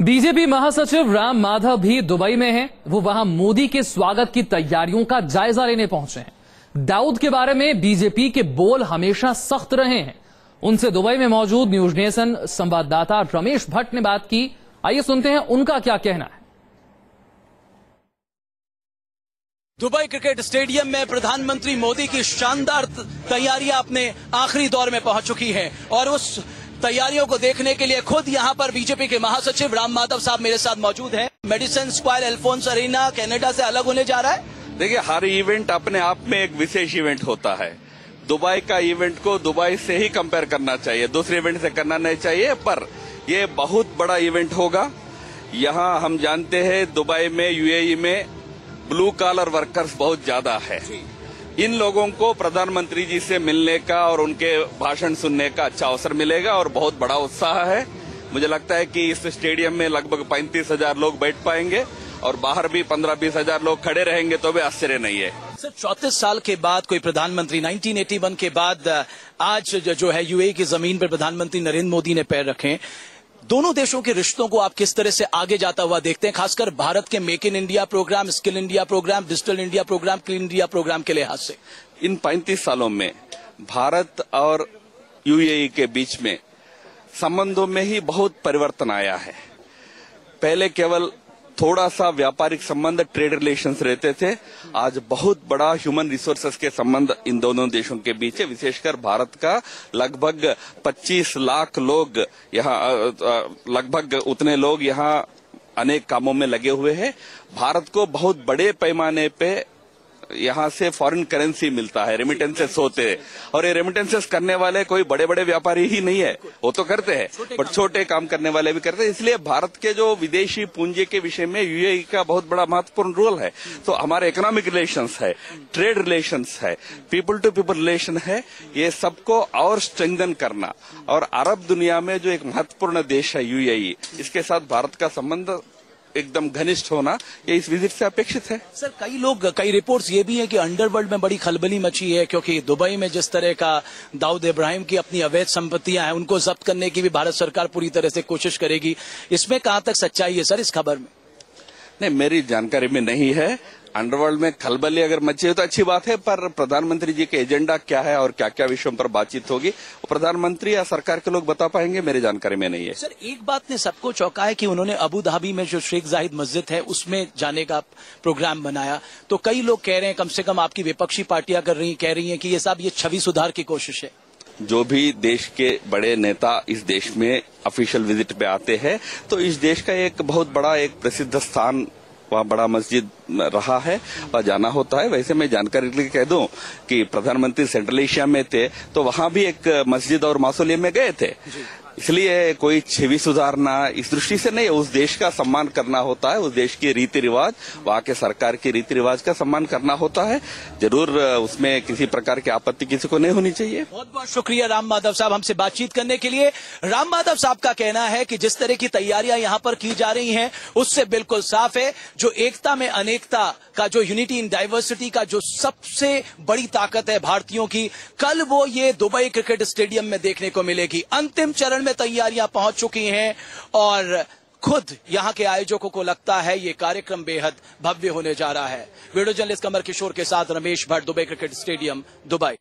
BJP महासचिव राम माधव भी Dubai में हैं। वो वहां मोदी के स्वागत की तैयारियों का जायजा लेने पहुंचे हैं। दाऊद के बारे में बीजेपी के बोल हमेशा सख्त रहे हैं। उनसे दुबई में मौजूद न्यूज नेशन संवाददाता रमेश भट्ट ने बात की। आइए सुनते हैं उनका क्या कहना है। दुबई क्रिकेट स्टेडियम में प्रधानमंत्री मोदी की शानदार तैयारियां अपने आखिरी दौर में पहुंच चुकी हैं और उस तैयारियों को देखने के लिए खुद यहां पर बीजेपी के महासचिव राम माधव साहब मेरे साथ मौजूद हैं। Madison Square Alphons arena Canada से अलग होने जा रहा है। देखिए, हर इवेंट अपने आप में एक विशेष इवेंट होता है। दुबई का इवेंट को दुबई से ही कंपेयर करना चाहिए, दूसरे इवेंट से करना नहीं चाहिए। पर ये बहुत बड़ा इवेंट होगा। यहाँ हम जानते हैं दुबई में, यूएई में ब्लू कॉलर वर्कर्स बहुत ज्यादा है। इन लोगों को प्रधानमंत्री जी से मिलने का और उनके भाषण सुनने का अच्छा अवसर मिलेगा और बहुत बड़ा उत्साह है। मुझे लगता है कि इस स्टेडियम में लगभग 35,000 लोग बैठ पाएंगे और बाहर भी 15-20 हजार लोग खड़े रहेंगे तो भी आश्चर्य नहीं है। सर, 34 साल के बाद कोई प्रधानमंत्री, 1981 के बाद आज जो है यूएई की जमीन पर प्रधानमंत्री नरेंद्र मोदी ने पैर रखे। दोनों देशों के रिश्तों को आप किस तरह से आगे जाता हुआ देखते हैं, खासकर भारत के make in India program, skill India program, digital India program, clean India program के लिहाज से? इन 35 सालों में भारत और यूएई के बीच में संबंधों में ही बहुत परिवर्तन आया है। पहले केवल थोड़ा सा व्यापारिक संबंध, ट्रेड रिलेशंस रहते थे। आज बहुत बड़ा ह्यूमन रिसोर्सेस के संबंध इन दोनों देशों के बीच है। विशेषकर भारत का लगभग 25 लाख लोग यहाँ, लगभग उतने लोग यहाँ अनेक कामों में लगे हुए हैं। भारत को बहुत बड़े पैमाने पे यहाँ से फॉरेन करेंसी मिलता है, रेमिटेंसेस होते हैं। और ये रेमिटेंसेस करने वाले कोई बड़े बड़े व्यापारी ही नहीं है, वो तो करते हैं, पर छोटे काम करने वाले भी करते हैं। इसलिए भारत के जो विदेशी पूंजी के विषय में यूएई का बहुत बड़ा महत्वपूर्ण रोल है। तो हमारे इकोनॉमिक रिलेशंस है, ट्रेड रिलेशंस है, पीपल टू पीपल रिलेशन है, ये सबको और स्ट्रेंथन करना और अरब दुनिया में जो एक महत्वपूर्ण देश है यूएई, इसके साथ भारत का संबंध एकदम घनिष्ठ होना, ये इस विजिट से अपेक्षित है। सर, कई रिपोर्ट्स ये भी है कि अंडरवर्ल्ड में बड़ी खलबली मची है, क्योंकि दुबई में जिस तरह का दाऊद इब्राहिम की अपनी अवैध संपत्तियां हैं, उनको जब्त करने की भी भारत सरकार पूरी तरह से कोशिश करेगी। इसमें कहां तक सच्चाई है सर इस खबर में? नहीं, मेरी जानकारी में नहीं है। अंडरवर्ल्ड में खलबली अगर मची है तो अच्छी बात है, पर प्रधानमंत्री जी के एजेंडा क्या है और क्या क्या विषयों पर बातचीत होगी, वो प्रधानमंत्री या सरकार के लोग बता पाएंगे, मेरी जानकारी में नहीं है। सर, एक बात ने सबको चौंकाया कि उन्होंने अबू धाबी में जो शेख जाहिद मस्जिद है उसमें जाने का प्रोग्राम बनाया। तो कई लोग कह रहे हैं, कम से कम आपकी विपक्षी पार्टियां कह रही हैं कि ये सब ये छवि सुधार की कोशिश है। जो भी देश के बड़े नेता इस देश में ऑफिशियल विजिट पे आते हैं तो इस देश का एक बहुत बड़ा, एक प्रसिद्ध स्थान, वहाँ बड़ा मस्जिद रहा है और जाना होता है। वैसे मैं जानकारी के लिए कह दूं कि प्रधानमंत्री सेंट्रल एशिया में थे तो वहाँ भी एक मस्जिद और मौसोलियम में गए थे। इसलिए कोई छवि सुधारना इस दृष्टि से नहीं, उस देश का सम्मान करना होता है, उस देश के रीति रिवाज, वहाँ के सरकार के रीति रिवाज का सम्मान करना होता है। जरूर उसमें किसी प्रकार की आपत्ति किसी को नहीं होनी चाहिए। बहुत बहुत शुक्रिया राम माधव साहब हमसे बातचीत करने के लिए। राम माधव साहब का कहना है कि जिस तरह की तैयारियां यहाँ पर की जा रही हैं उससे बिल्कुल साफ है, जो एकता में अनेकता का, जो यूनिटी इन डाइवर्सिटी का जो सबसे बड़ी ताकत है भारतीयों की, कल वो ये दुबई क्रिकेट स्टेडियम में देखने को मिलेगी। अंतिम चरण में तैयारियां पहुंच चुकी हैं और खुद यहां के आयोजकों को लगता है ये कार्यक्रम बेहद भव्य होने जा रहा है। वीडियो जर्नलिस्ट कमर किशोर के साथ Ramesh Bhatt, Dubai cricket stadium, Dubai.